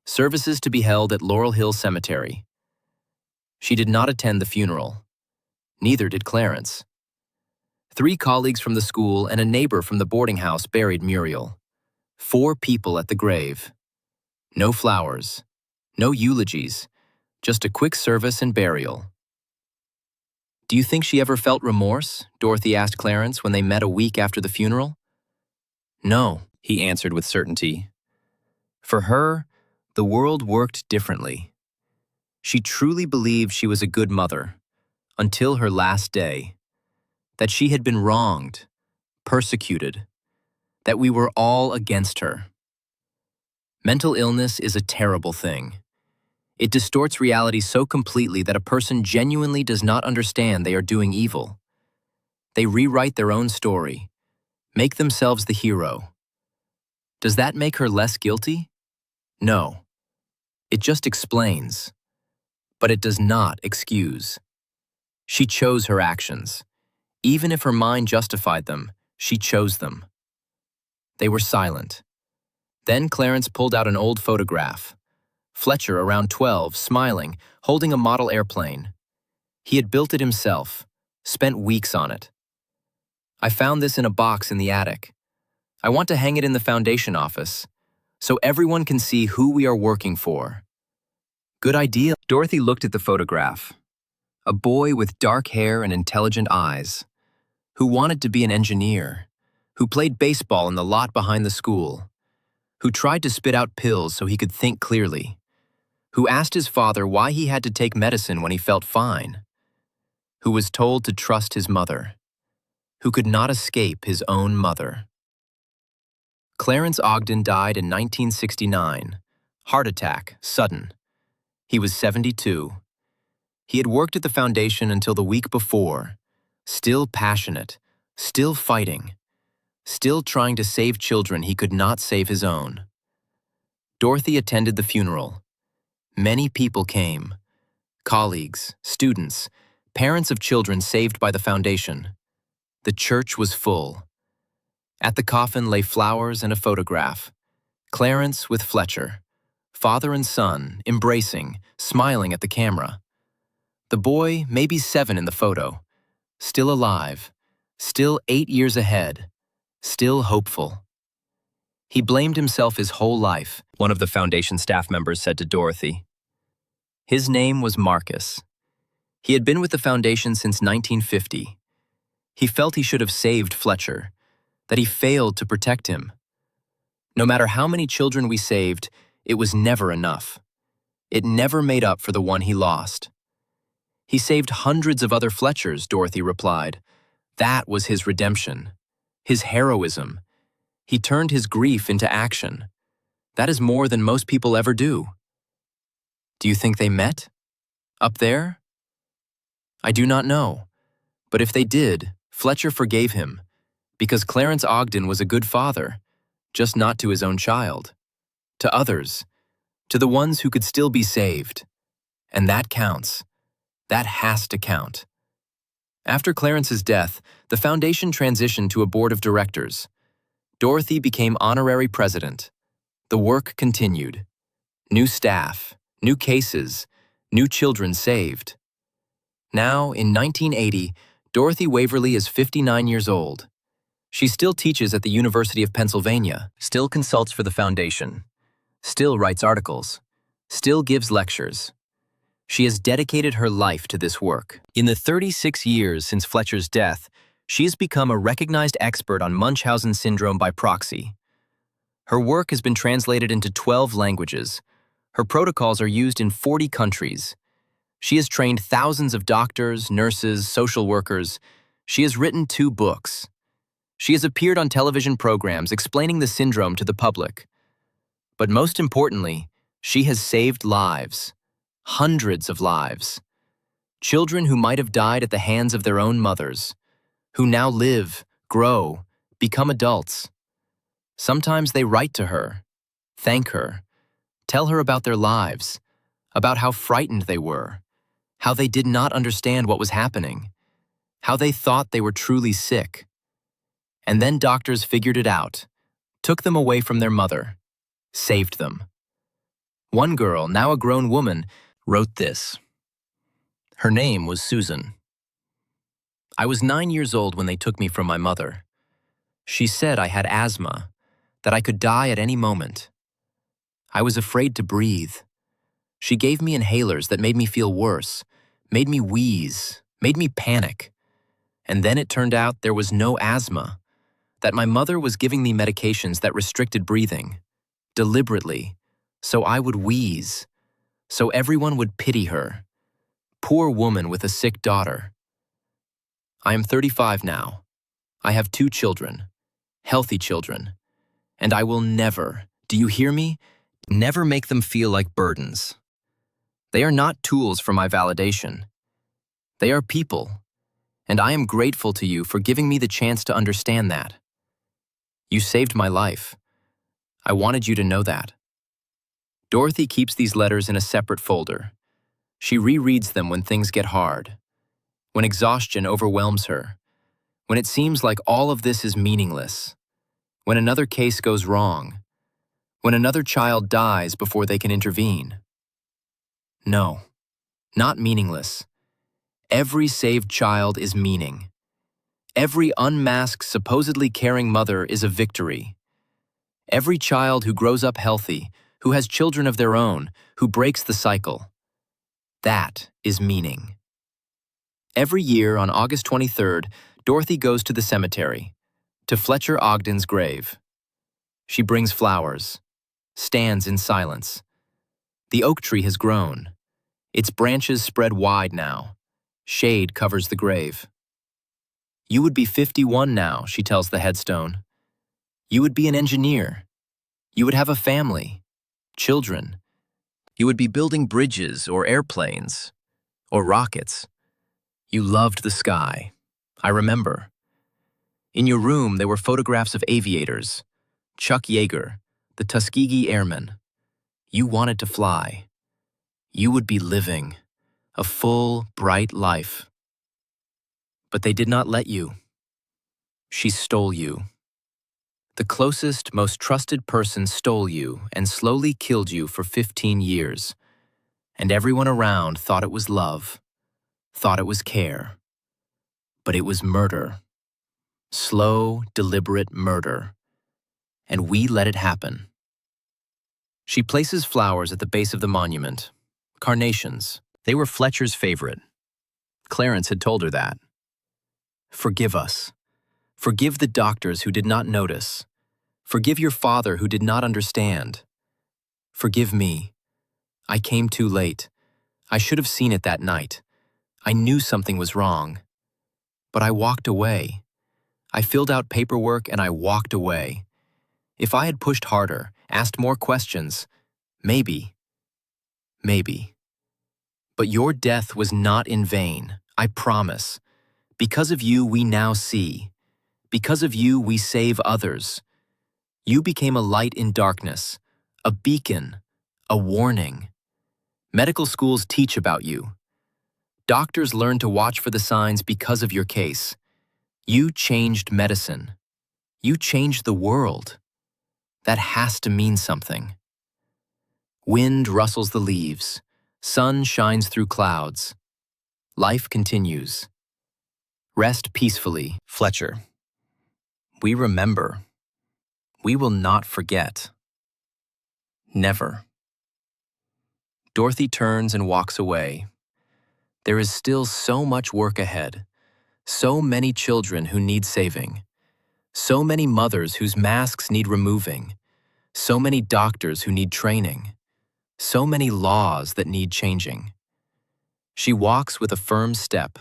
Services to be held at Laurel Hill Cemetery. She did not attend the funeral. Neither did Clarence. 3 colleagues from the school and a neighbor from the boarding house buried Muriel. 4 people at the grave. No flowers, no eulogies, just a quick service and burial. "Do you think she ever felt remorse?" Dorothy asked Clarence when they met a week after the funeral. "No," he answered with certainty. For her, the world worked differently. She truly believed she was a good mother, until her last day. That she had been wronged, persecuted, that we were all against her. Mental illness is a terrible thing. It distorts reality so completely that a person genuinely does not understand they are doing evil. They rewrite their own story, make themselves the hero. Does that make her less guilty? No. It just explains. But it does not excuse. She chose her actions. Even if her mind justified them, she chose them. They were silent. Then Clarence pulled out an old photograph. Fletcher, around 12, smiling, holding a model airplane. He had built it himself, spent weeks on it. "I found this in a box in the attic. I want to hang it in the foundation office, so everyone can see who we are working for." Good idea. Dorothy looked at the photograph. A boy with dark hair and intelligent eyes, who wanted to be an engineer, who played baseball in the lot behind the school, who tried to spit out pills so he could think clearly, who asked his father why he had to take medicine when he felt fine, who was told to trust his mother, who could not escape his own mother. Clarence Ogden died in 1969. Heart attack, sudden. He was 72. He had worked at the foundation until the week before, still passionate, still fighting, still trying to save children he could not save his own. Dorothy attended the funeral. Many people came. Colleagues, students, parents of children saved by the foundation. The church was full. At the coffin lay flowers and a photograph. Clarence with Fletcher, father and son, embracing, smiling at the camera. The boy, maybe 7 in the photo, still alive, still 8 years ahead, still hopeful. He blamed himself his whole life, one of the foundation staff members said to Dorothy. His name was Marcus. He had been with the foundation since 1950. He felt he should have saved Fletcher, that he failed to protect him. No matter how many children we saved, it was never enough. It never made up for the one he lost. He saved hundreds of other Fletchers, Dorothy replied. That was his redemption, his heroism. He turned his grief into action. That is more than most people ever do. Do you think they met? Up there? I do not know. But if they did, Fletcher forgave him, because Clarence Ogden was a good father, just not to his own child. To others, to the ones who could still be saved. And that counts. That has to count. After Clarence's death, the foundation transitioned to a board of directors. Dorothy became honorary president. The work continued. New staff, new cases, new children saved. Now, in 1980, Dorothy Waverly is 59 years old. She still teaches at the University of Pennsylvania, still consults for the foundation, still writes articles, still gives lectures. She has dedicated her life to this work. In the 36 years since Fletcher's death, she has become a recognized expert on Munchausen syndrome by proxy. Her work has been translated into 12 languages. Her protocols are used in 40 countries. She has trained thousands of doctors, nurses, social workers. She has written 2 books. She has appeared on television programs explaining the syndrome to the public. But most importantly, she has saved lives. Hundreds of lives. Children who might have died at the hands of their own mothers, who now live, grow, become adults. Sometimes they write to her, thank her, tell her about their lives, about how frightened they were, how they did not understand what was happening, how they thought they were truly sick. And then doctors figured it out, took them away from their mother, saved them. One girl, now a grown woman, wrote this. Her name was Susan. I was 9 years old when they took me from my mother. She said I had asthma, that I could die at any moment. I was afraid to breathe. She gave me inhalers that made me feel worse, made me wheeze, made me panic. And then it turned out there was no asthma, that my mother was giving me medications that restricted breathing, deliberately, so I would wheeze, so everyone would pity her. Poor woman with a sick daughter. I am 35 now. I have 2 children, healthy children, and I will never, do you hear me? Never make them feel like burdens. They are not tools for my validation. They are people, and I am grateful to you for giving me the chance to understand that. You saved my life. I wanted you to know that. Dorothy keeps these letters in a separate folder. She rereads them when things get hard, when exhaustion overwhelms her, when it seems like all of this is meaningless, when another case goes wrong, when another child dies before they can intervene. No, not meaningless. Every saved child is meaning. Every unmasked, supposedly caring mother is a victory. Every child who grows up healthy, who has children of their own, who breaks the cycle. That is meaning. Every year on August 23rd, Dorothy goes to the cemetery, to Fletcher Ogden's grave. She brings flowers, stands in silence. The oak tree has grown. Its branches spread wide now. Shade covers the grave. You would be 51 now, she tells the headstone. You would be an engineer. You would have a family, children. You would be building bridges or airplanes or rockets. You loved the sky. I remember. In your room, there were photographs of aviators, Chuck Yeager, the Tuskegee Airmen. You wanted to fly. You would be living a full, bright life. But they did not let you. She stole you. The closest, most trusted person stole you and slowly killed you for 15 years. And everyone around thought it was love, thought it was care. But it was murder. Slow, deliberate murder. And we let it happen. She places flowers at the base of the monument. Carnations. They were Fletcher's favorite. Clarence had told her that. Forgive us. Forgive the doctors who did not notice. Forgive your father who did not understand. Forgive me. I came too late. I should have seen it that night. I knew something was wrong. But I walked away. I filled out paperwork and I walked away. If I had pushed harder, asked more questions, maybe. But your death was not in vain, I promise. Because of you, we now see. Because of you, we save others. You became a light in darkness, a beacon, a warning. Medical schools teach about you. Doctors learn to watch for the signs because of your case. You changed medicine. You changed the world. That has to mean something. Wind rustles the leaves. Sun shines through clouds. Life continues. Rest peacefully, Fletcher. We remember. We will not forget. Never. Dorothy turns and walks away. There is still so much work ahead. So many children who need saving. So many mothers whose masks need removing. So many doctors who need training. So many laws that need changing. She walks with a firm step,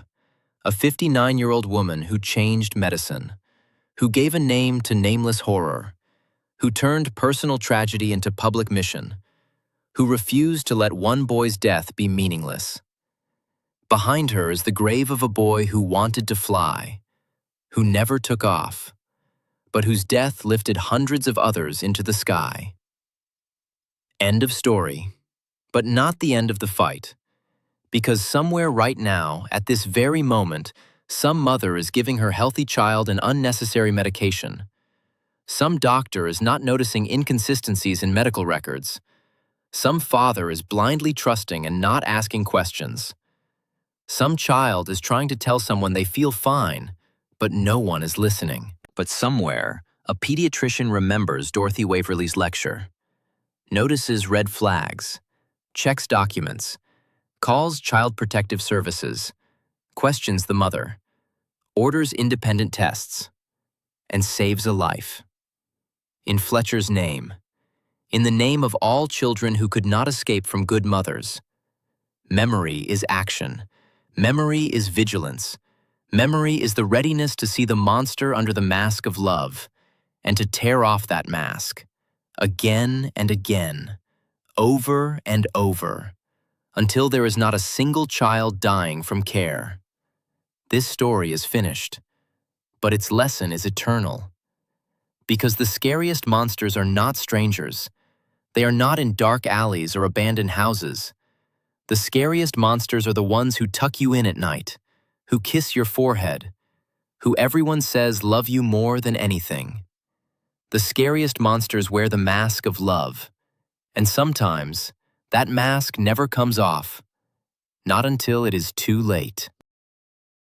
a 59-year-old woman who changed medicine, who gave a name to nameless horror, who turned personal tragedy into public mission, who refused to let one boy's death be meaningless. Behind her is the grave of a boy who wanted to fly, who never took off, but whose death lifted hundreds of others into the sky. End of story, but not the end of the fight. Because somewhere right now, at this very moment, some mother is giving her healthy child an unnecessary medication. Some doctor is not noticing inconsistencies in medical records. Some father is blindly trusting and not asking questions. Some child is trying to tell someone they feel fine, but no one is listening. But somewhere, a pediatrician remembers Dorothy Waverly's lecture. Notices red flags, checks documents, calls Child Protective Services, questions the mother, orders independent tests, and saves a life. In Fletcher's name, in the name of all children who could not escape from good mothers. Memory is action. Memory is vigilance. Memory is the readiness to see the monster under the mask of love and to tear off that mask, again and again, over and over, until there is not a single child dying from care. This story is finished, but its lesson is eternal. Because the scariest monsters are not strangers. They are not in dark alleys or abandoned houses. The scariest monsters are the ones who tuck you in at night, who kiss your forehead, who everyone says love you more than anything. The scariest monsters wear the mask of love, and sometimes that mask never comes off, not until it is too late.